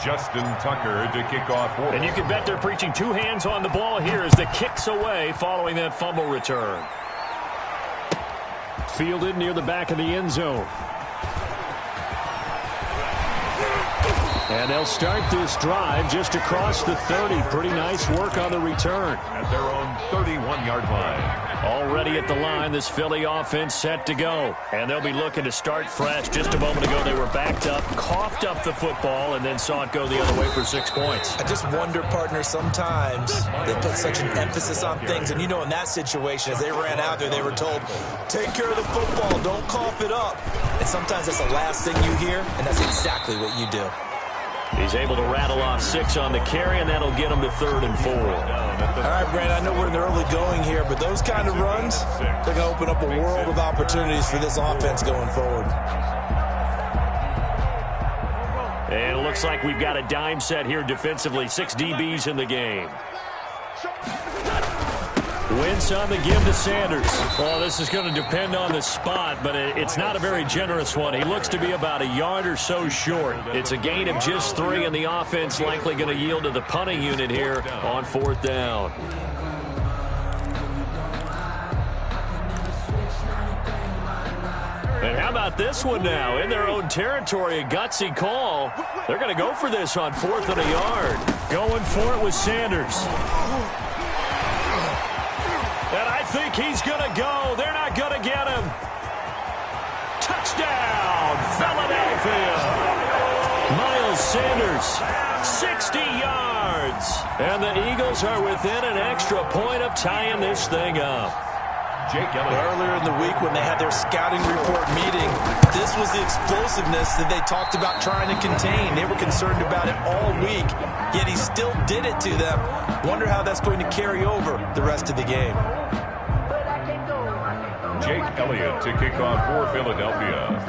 Justin Tucker to kick off. And you can bet they're preaching two hands on the ball here as the kick's away following that fumble return. Fielded near the back of the end zone. And they'll start this drive just across the 30. Pretty nice work on the return. At their own 31-yard line. Already at the line, this Philly offense set to go. And they'll be looking to start fresh. Just a moment ago, they were backed up, coughed up the football, and then saw it go the other way for 6 points. I just wonder, partner, sometimes they put such an emphasis on things. And, you know, in that situation, as they ran out there, they were told, take care of the football, don't cough it up. And sometimes that's the last thing you hear, and that's exactly what you do. He's able to rattle off 6 on the carry, and that'll get him to 3rd and 4. All right, Brandon, I know we're in the early going here, but those kind of runs, they're going to open up a world of opportunities for this offense going forward. And it looks like we've got a dime set here defensively. 6 DBs in the game. Wentz on the give to Sanders. Well, this is going to depend on the spot, but it's not a very generous one. He looks to be about a yard or so short. It's a gain of just 3, and the offense likely going to yield to the punting unit here on 4th down. And how about this one now? In their own territory, a gutsy call. They're going to go for this on 4th and a yard. Going for it with Sanders. And I think he's going to go. They're not going to get him. Touchdown, Philadelphia. Miles Sanders, 60 yards. And the Eagles are within an extra point of tying this thing up. Earlier in the week when they had their scouting report meeting, this was the explosiveness that they talked about trying to contain. They were concerned about it all week, yet he still did it to them. Wonder how that's going to carry over the rest of the game. Jake Elliott to kick off for Philadelphia.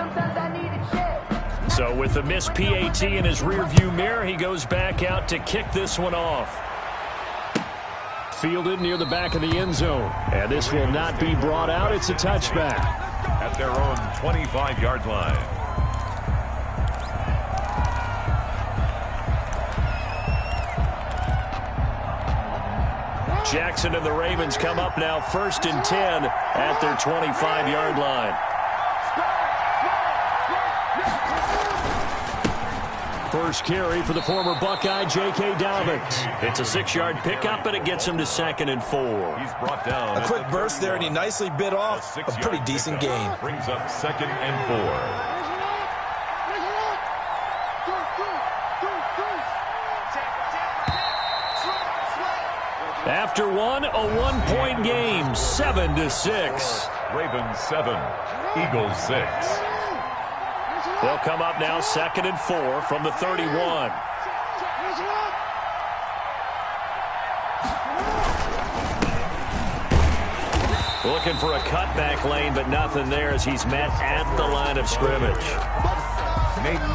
So with the missed PAT in his rearview mirror, he goes back out to kick this one off. Fielded near the back of the end zone. And this will not be brought out. It's a touchback. At their own 25-yard line. Jackson and the Ravens come up now 1st and 10 at their 25-yard line. First carry for the former Buckeye, J.K. Dobbins. It's a 6-yard pickup, and it gets him to 2nd and 4. He's brought down. A quick burst there, and he nicely bit off a pretty decent gain. Brings up 2nd and 4. After one, a 1-point game, 7-6. Ravens 7, Eagles 6. They'll come up now 2nd and 4 from the 31. Looking for a cutback lane, but nothing there as he's met at the line of scrimmage.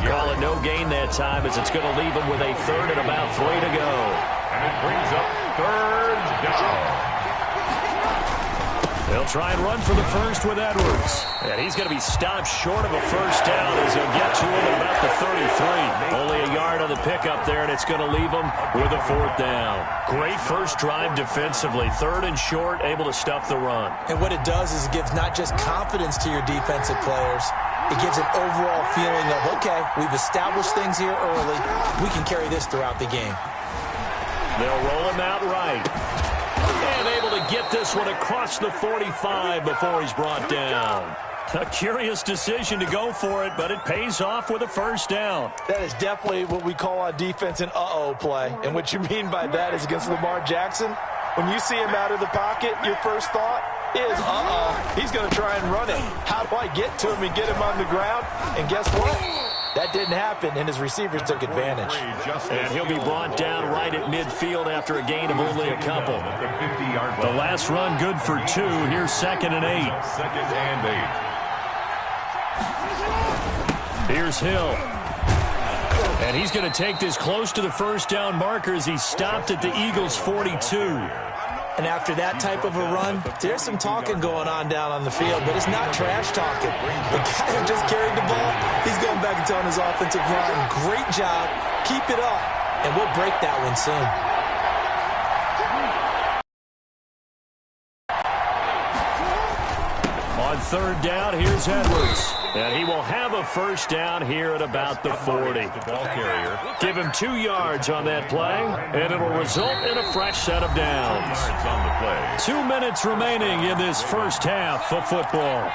Call it no gain that time as it's going to leave him with a 3rd and about 3 to go. And it brings up 3rd down. They'll try and run for the first with Edwards. And he's going to be stopped short of a first down as he'll get to him at about the 33. Only a yard on the pickup there, and it's going to leave him with a 4th down. Great first drive defensively. 3rd and short, able to stuff the run. And what it does is it gives not just confidence to your defensive players, it gives an overall feeling of, okay, we've established things here early. We can carry this throughout the game. They'll roll him out right. And able to get this one across the 45 before he's brought down. A curious decision to go for it, but it pays off with a first down. That is definitely what we call on defense an uh-oh play. And what you mean by that is against Lamar Jackson, when you see him out of the pocket, your first thought is, he's going to try and run it. How do I get to him and get him on the ground? And guess what? That didn't happen, and his receivers took advantage. And he'll be brought down right at midfield after a gain of only a couple. The last run good for 2. Here's 2nd and 8. 2nd and 8. Here's Hill. And he's going to take this close to the first down marker as he's stopped at the Eagles' 42. And after that type of a run, there's some talking going on down on the field, but it's not trash talking. The guy who just carried the ball, he's going back and telling his offensive line, great job keep it up, and we'll break that one soon. On third down, here's Edwards. And he will have a first down here at about the 40. Ball carrier. Give him 2 yards on that play, and it'll result in a fresh set of downs. 2 yards on the play. 2 minutes remaining in this first half of football.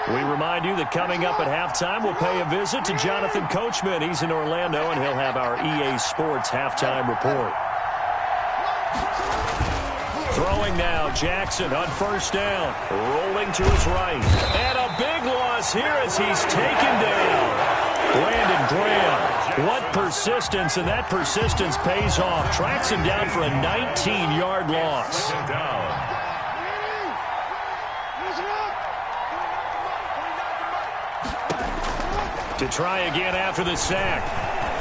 We remind you that coming up at halftime, we'll pay a visit to Jonathan Coachman. He's in Orlando, and he'll have our EA Sports halftime report. Throwing now, Jackson on first down. Rolling to his right. And a big loss here as he's taken down. Brandon Graham. What persistence, and that persistence pays off. Tracks him down for a 19-yard loss. To try again after the sack.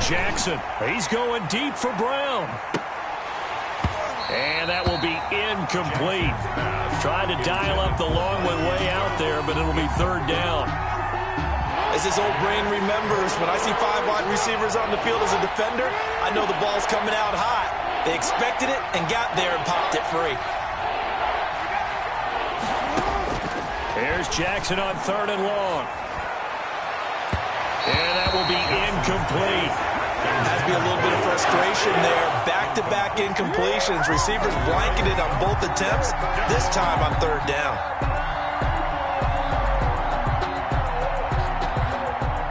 Jackson, he's going deep for Brown. And that will be incomplete. Trying to dial up the long one way out there, but it'll be third down. As his old brain remembers, when I see 5 wide receivers on the field as a defender, I know the ball's coming out hot. They expected it and got there and popped it free. There's Jackson on third and long. And that will be incomplete. Has to be a little bit of frustration there. Back-to-back incompletions. Receivers blanketed on both attempts, this time on third down.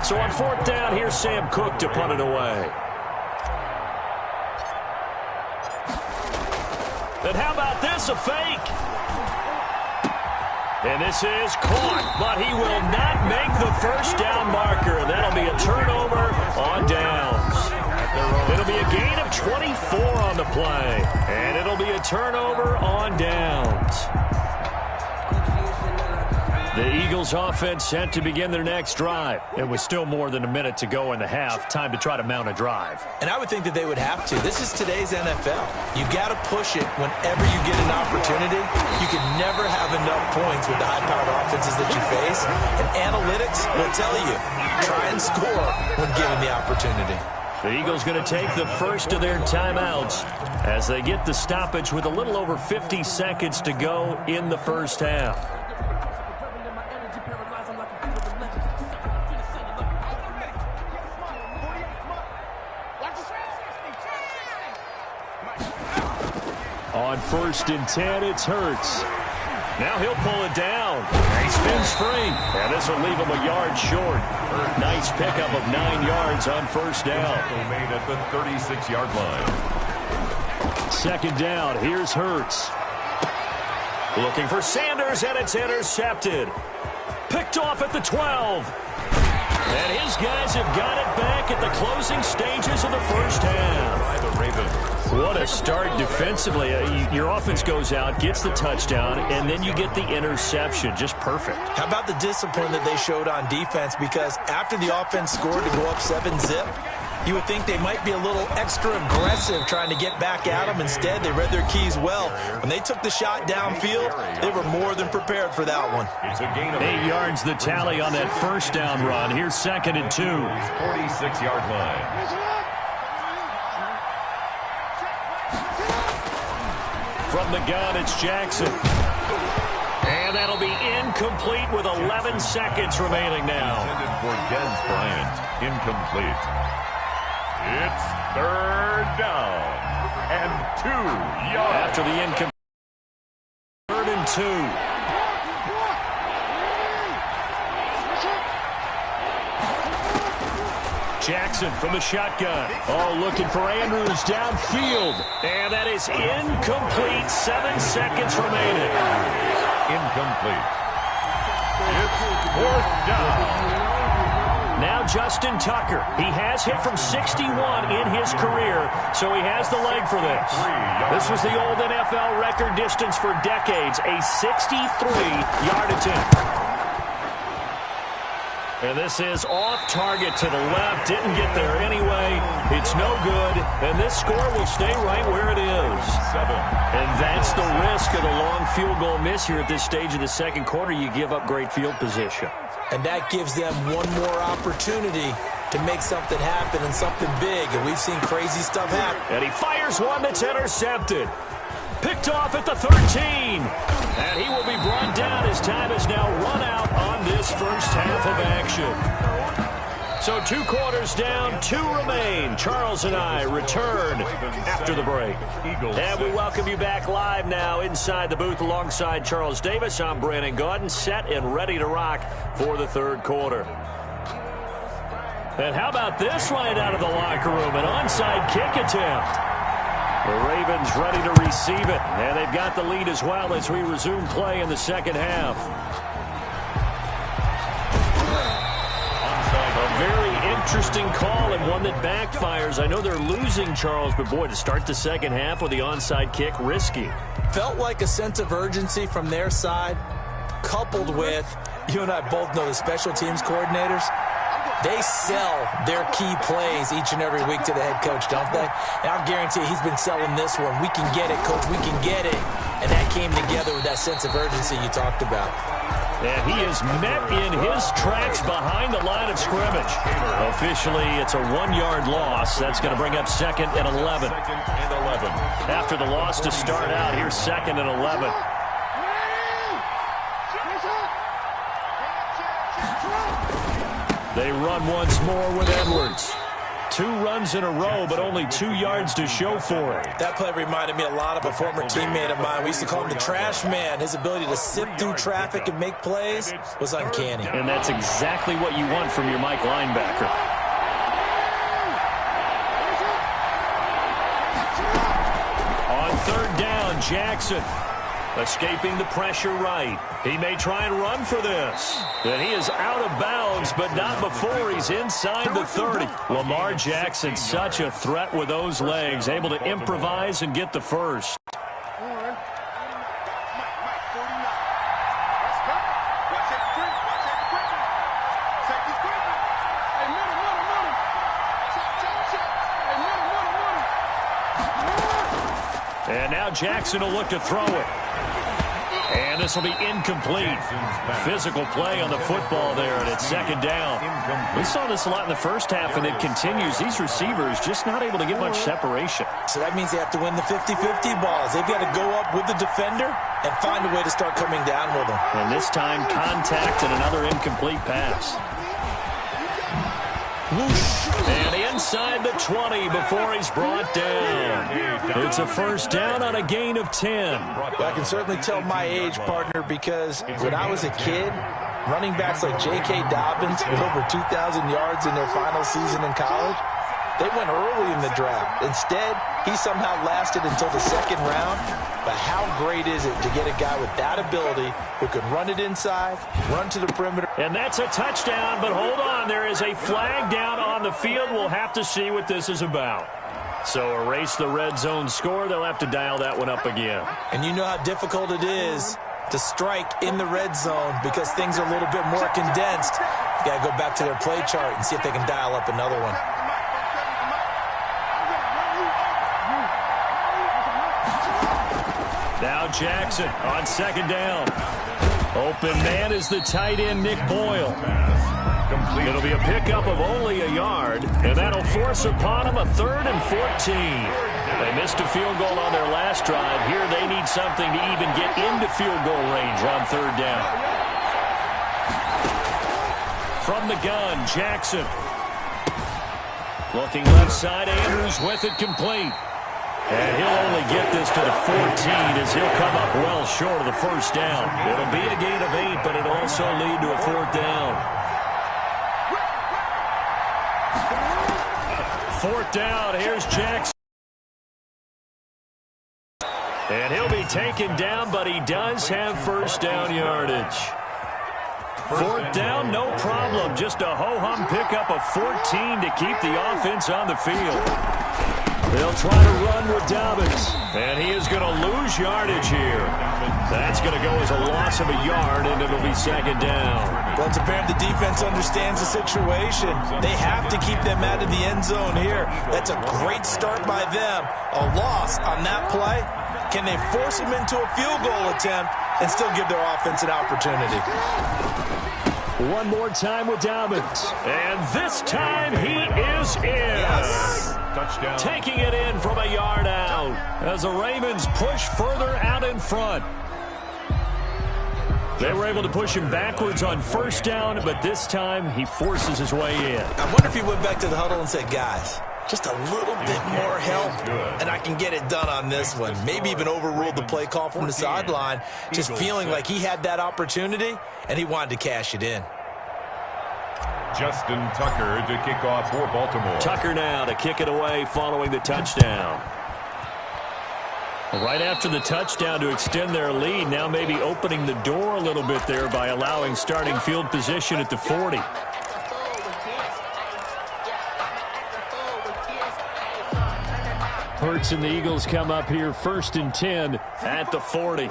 So on fourth down, here's Sam Cook to punt it away. And how about this, a fake? And this is caught, but he will not make the first down marker. And that'll be a turnover on downs. It'll be a gain of 24 on the play. And it'll be a turnover on downs. The Eagles offense set to begin their next drive. It was still more than a minute to go in the half. Time to try to mount a drive. And I would think that they would have to. This is today's NFL. You got to push it whenever you get an opportunity. You can never have enough points with the high-powered offenses that you face. And analytics will tell you, try and score when given the opportunity. The Eagles going to take the first of their timeouts as they get the stoppage with a little over 50 seconds to go in the first half. On 1st and 10, it's Hurts. Now he'll pull it down. He spins free. And this will leave him a yard short. Nice pickup of 9 yards on first down. Made at the 36-yard line. Second down, here's Hurts. Looking for Sanders, and it's intercepted. Picked off at the 12. And his guys have got it back at the closing stages of the first half. By the Ravens. What a start defensively. Your offense goes out, gets the touchdown, and then you get the interception. Just perfect. How about the discipline that they showed on defense? Because after the offense scored to go up 7-zip, you would think they might be a little extra aggressive trying to get back at them. Instead, they read their keys well. When they took the shot downfield, they were more than prepared for that one. It's a gain of 8 yards the tally on that first down run. Here's 2nd and 2. 46-yard line. From the gun, it's Jackson. And that'll be incomplete with 11 seconds remaining now. Intended for Dez Bryant. Incomplete. It's third down. And 2 yards. After the incomplete. 3rd and 2. Jackson from the shotgun. Oh, looking for Andrews downfield. And that is incomplete. 7 seconds remaining. Incomplete. It's 4th down. Now Justin Tucker. He has hit from 61 in his career, so he has the leg for this. This was the old NFL record distance for decades, a 63-yard attempt. And this is off target to the left. Didn't get there anyway. It's no good. And this score will stay right where it is. 7. And that's the risk of the long field goal miss here at this stage of the second quarter. You give up great field position. And that gives them one more opportunity to make something happen and something big. And we've seen crazy stuff happen. And he fires one that's intercepted. Picked off at the 13. And he will be brought down. His time is now run out on this first half of action. So 2 quarters down, 2 remain. Charles and I return after the break. And we welcome you back live now inside the booth alongside Charles Davis. I'm Brandon Gaudin, set and ready to rock for the third quarter. And how about this right out of the locker room? An onside kick attempt. The Ravens ready to receive it, and they've got the lead as well as we resume play in the second half. A very interesting call and one that backfires. I know they're losing, Charles, but boy, to start the second half with the onside kick, risky. Felt like a sense of urgency from their side, coupled with, you and I both know the special teams coordinators, they sell their key plays each and every week to the head coach, don't they? And I'll guarantee he's been selling this one. We can get it, coach. We can get it. And that came together with that sense of urgency you talked about. And he is met in his tracks behind the line of scrimmage. Officially, it's a 1-yard loss. That's going to bring up 2nd and 11. After the loss to start out, here's 2nd and 11. They run once more with Edwards. 2 runs in a row, but only 2 yards to show for it. That play reminded me a lot of a former teammate of mine. We used to call him the trash man. His ability to sift through traffic and make plays was uncanny. And that's exactly what you want from your Mike linebacker. On 3rd down, Jackson. Escaping the pressure right. He may try and run for this. And he is out of bounds, but not before he's inside the 30. Lamar Jackson, such a threat with those legs, able to improvise and get the first. And now Jackson will look to throw it. And this will be incomplete. Physical play on the football there, and it's 2nd down. We saw this a lot in the first half, and it continues. These receivers just not able to get much separation. So that means they have to win the 50-50 balls. They've got to go up with the defender and find a way to start coming down with them. And this time, contact and another incomplete pass. Whoosh. And inside the 20 before he's brought down. It's a first down on a gain of 10. I can certainly tell my age, partner, because when I was a kid, running backs like J.K. Dobbins with over 2,000 yards in their final season in college, they went early in the draft. Instead, he somehow lasted until the 2nd round. But how great is it to get a guy with that ability who can run it inside, run to the perimeter. And that's a touchdown, but hold on. There is a flag down on the field. We'll have to see what this is about. So erase the red zone score. They'll have to dial that one up again. And you know how difficult it is to strike in the red zone because things are a little bit more condensed. You got to go back to their play chart and see if they can dial up another one. Now Jackson on 2nd down. Open man is the tight end, Nick Boyle. It'll be a pickup of only a yard, and that'll force upon him a 3rd and 14. They missed a field goal on their last drive. Here they need something to even get into field goal range on 3rd down. From the gun, Jackson. Looking left side, Andrews with it complete. And he'll only get this to the 14 as he'll come up well short of the first down. It'll be a gain of 8, but it'll also lead to a 4th down. 4th down, here's Jackson. And he'll be taken down, but he does have first down yardage. 4th down, no problem. Just a ho-hum pickup of 14 to keep the offense on the field. They'll try to run with Dobbins. And he is going to lose yardage here. That's going to go as a loss of a yard, and it'll be second down. Well, it's apparent the defense understands the situation. They have to keep them out of the end zone here. That's a great start by them. A loss on that play. Can they force them into a field goal attempt and still give their offense an opportunity? One more time with Dobbins. And this time he is in. Yes. Touchdown. Taking it in from a yard out as the Ravens push further out in front. They were able to push him backwards on first down, but this time he forces his way in. I wonder if he went back to the huddle and said, guys, just a little bit more help, and I can get it done on this one. Maybe even overruled the play call from the sideline, just feeling like he had that opportunity, and he wanted to cash it in. Justin Tucker to kick off for Baltimore. Tucker now to kick it away following the touchdown. Right after the touchdown to extend their lead, now maybe opening the door a little bit there by allowing starting field position at the 40. Hurts and the Eagles come up here 1st and 10 at the 40.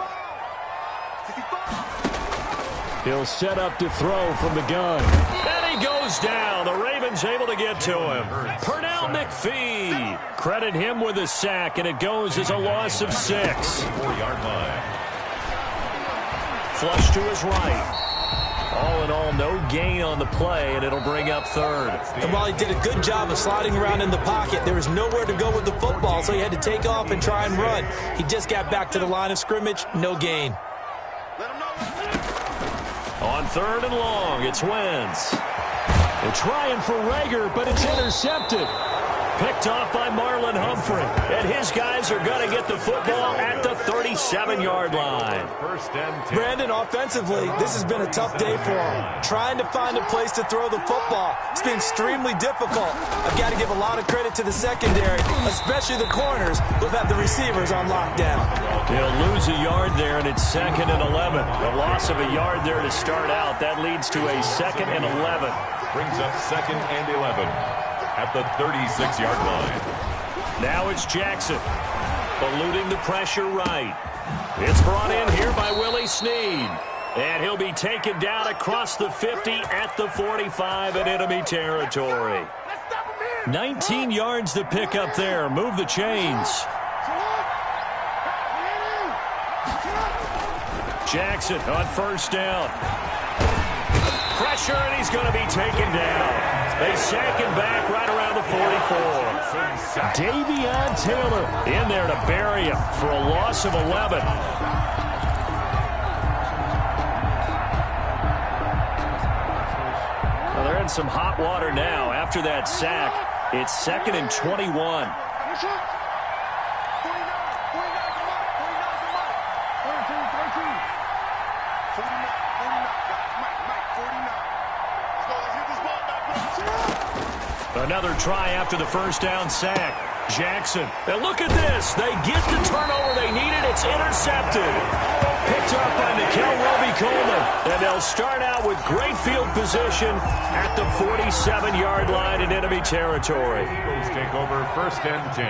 He'll set up to throw from the gun. And he goes down. The Ravens able to get to him. Pernell McPhee. Credit him with a sack, and it goes as a loss of 6. 4-yard line. Flush to his right. All in all, no gain on the play, and it'll bring up 3rd. And while he did a good job of sliding around in the pocket, there was nowhere to go with the football, so he had to take off and try and run. He just got back to the line of scrimmage, no gain. On 3rd and long, it's Wentz. They're trying for Rager, but it's intercepted. Picked off by Marlon Humphrey. And his guys are going to get the football at the 37-yard line. 1st and 10. Brandon, offensively, this has been a tough day for him. Trying to find a place to throw the football. It's been extremely difficult. I've got to give a lot of credit to the secondary, especially the corners who've had the receivers on lockdown. He'll lose a yard there, and it's 2nd and 11. A loss of a yard there to start out. That leads to a 2nd and 11. Brings up 2nd and 11 at the 36-yard line. Now it's Jackson. Eluding the pressure right. It's brought in here by Willie Snead. And he'll be taken down across the 50 at the 45 in enemy territory. 19 yards to pick up there. Move the chains. Jackson on 1st down. Pressure, and he's going to be taken down. They sack him back right around the 44. Davion Taylor in there to bury him for a loss of 11. Well, they're in some hot water now. After that sack, it's 2nd and 21. Another try after the 1st down sack. Jackson. And look at this. They get the turnover they needed. It's intercepted. Picked up by Nikel Roby-Coleman. And they'll start out with great field position at the 47-yard line in enemy territory. Eagles take over 1st and 10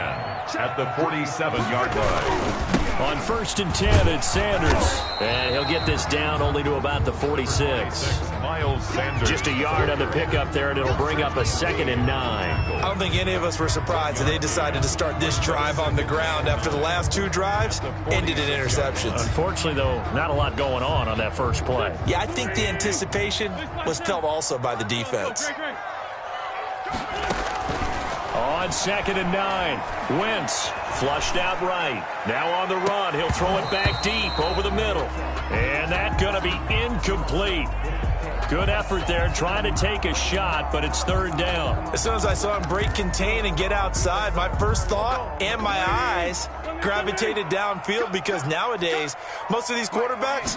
at the 47-yard line. On 1st and 10, it's Sanders. And he'll get this down only to about the 46. Miles Sanders. Just a yard on the pickup there, and it'll bring up a 2nd and 9. I don't think any of us were surprised that they decided to start this drive on the ground after the last 2 drives ended in interceptions. Unfortunately, though, not a lot going on that first play. Yeah, I think the anticipation was felt also by the defense. On 2nd and 9, Wentz flushed out right. Now on the run, he'll throw it back deep over the middle. And that's going to be incomplete. Good effort there, trying to take a shot, but it's 3rd down. As soon as I saw him break contain and get outside, my first thought and my eyes gravitated downfield, because nowadays, most of these quarterbacks,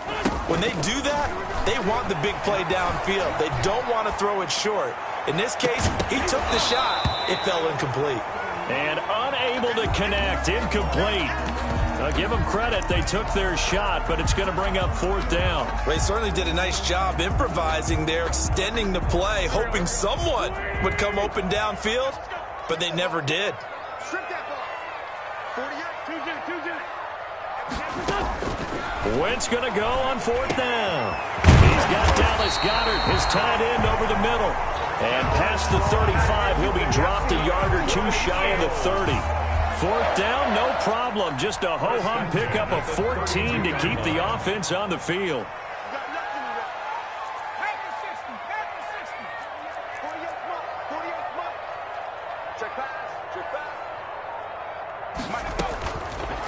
when they do that, they want the big play downfield. They don't want to throw it short. In this case, he took the shot. It fell incomplete. And unable to connect, incomplete. Give them credit, they took their shot, but it's going to bring up 4th down. They certainly did a nice job improvising there, extending the play, hoping someone would come open downfield, but they never did. Wentz going to go on 4th down. He's got Dallas Goedert, his tight end, over the middle. And past the 35, he'll be dropped a yard or two shy of the 30. 4th down, no problem. Just a ho-hum pickup of 14 to keep the offense on the field.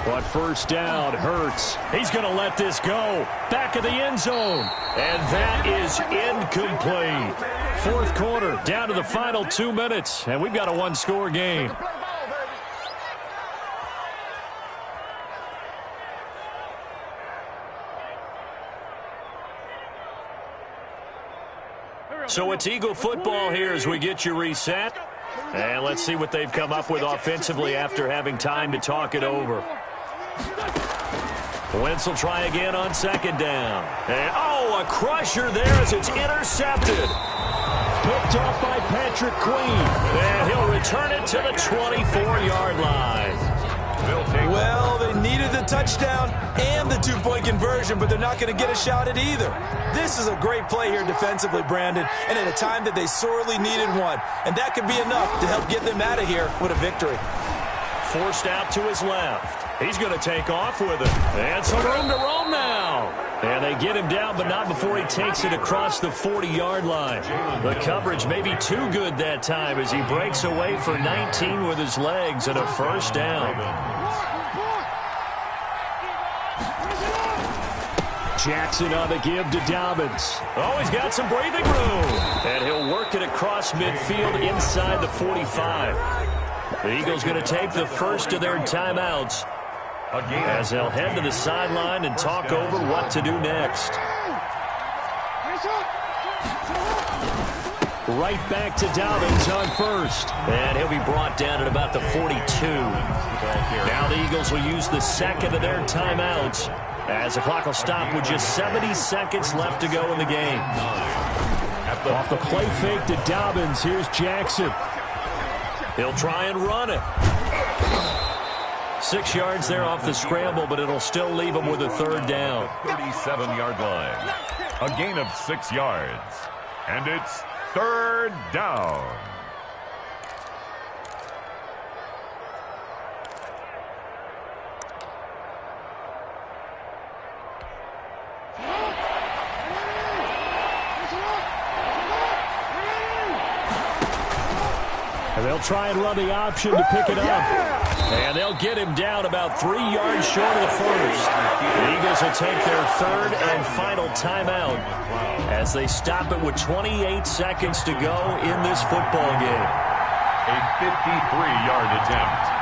But 1st down, Hurts. He's going to let this go. Back of the end zone. And that is incomplete. 4th quarter, down to the final 2 minutes. And we've got a one-score game. So it's Eagle football here as we get you reset. And let's see what they've come up with offensively after having time to talk it over. Wentz will try again on 2nd down. And, a crusher there as it's intercepted. Picked off by Patrick Queen. And he'll return it to the 24-yard line. Well, they needed the touchdown and the two-point conversion, but they're not going to get a shot at either. This is a great play here defensively, Brandon, and at a time that they sorely needed one. And that could be enough to help get them out of here with a victory. Forced out to his left. He's going to take off with it. And some room to roam now. And they get him down, but not before he takes it across the 40-yard line. The coverage may be too good that time as he breaks away for 19 with his legs and a 1st down. Jackson on the give to Dobbins. Oh, he's got some breathing room. And he'll work it across midfield inside the 45. The Eagles going to take the first of their timeouts as they'll head to the sideline and talk over what to do next. Right back to Dobbins on 1st. And he'll be brought down at about the 42. Now the Eagles will use the second of their timeouts as the clock will stop with just 70 seconds left to go in the game. Off the play fake to Dobbins, here's Jackson. He'll try and run it. 6 yards there off the scramble, but it'll still leave him with a 3rd down. 37-yard line. A gain of 6 yards. And it's 3rd down. And they'll try and run the option to pick it up. And they'll get him down about 3 yards short of the 1st. The Eagles will take their 3rd and final timeout as they stop it with 28 seconds to go in this football game. A 53-yard attempt.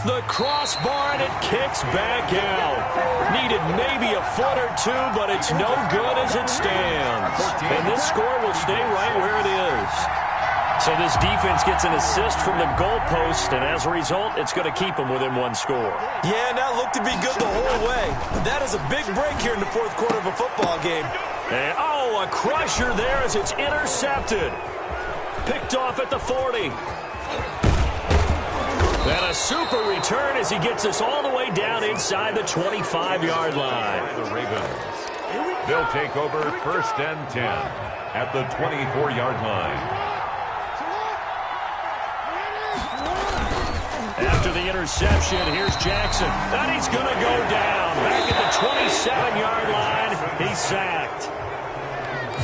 The crossbar, and it kicks back out. Needed maybe a foot or two, but it's no good as it stands. And this score will stay right where it is. So this defense gets an assist from the goalpost, and as a result, it's going to keep them within one score. Yeah, and that looked to be good the whole way. That is a big break here in the 4th quarter of a football game. And, a crusher there as it's intercepted. Picked off at the 40. And a super return as he gets us all the way down inside the 25-yard line. The Ravens. They'll take over 1st and 10 at the 24-yard line. After the interception, here's Jackson. And he's going to go down. Back at the 27-yard line, he's sacked.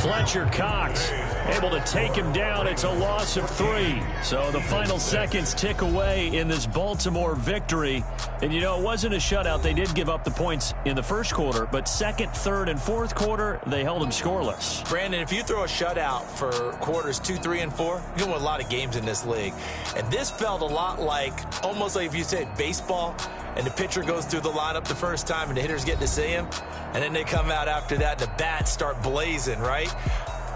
Fletcher Cox able to take him down. It's a loss of 3. So the final seconds tick away in this Baltimore victory. And, you know, it wasn't a shutout. They did give up the points in the 1st quarter, but 2nd, 3rd, and 4th quarter, they held them scoreless. Brandon, if you throw a shutout for quarters 2, 3, and 4, you win a lot of games in this league. And this felt a lot like, almost like if you said baseball, and the pitcher goes through the lineup the first time and the hitters get to see him, and then they come out after that and the bats start blazing, right?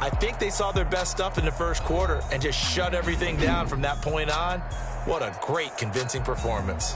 I think they saw their best stuff in the 1st quarter and just shut everything down from that point on. What a great, convincing performance.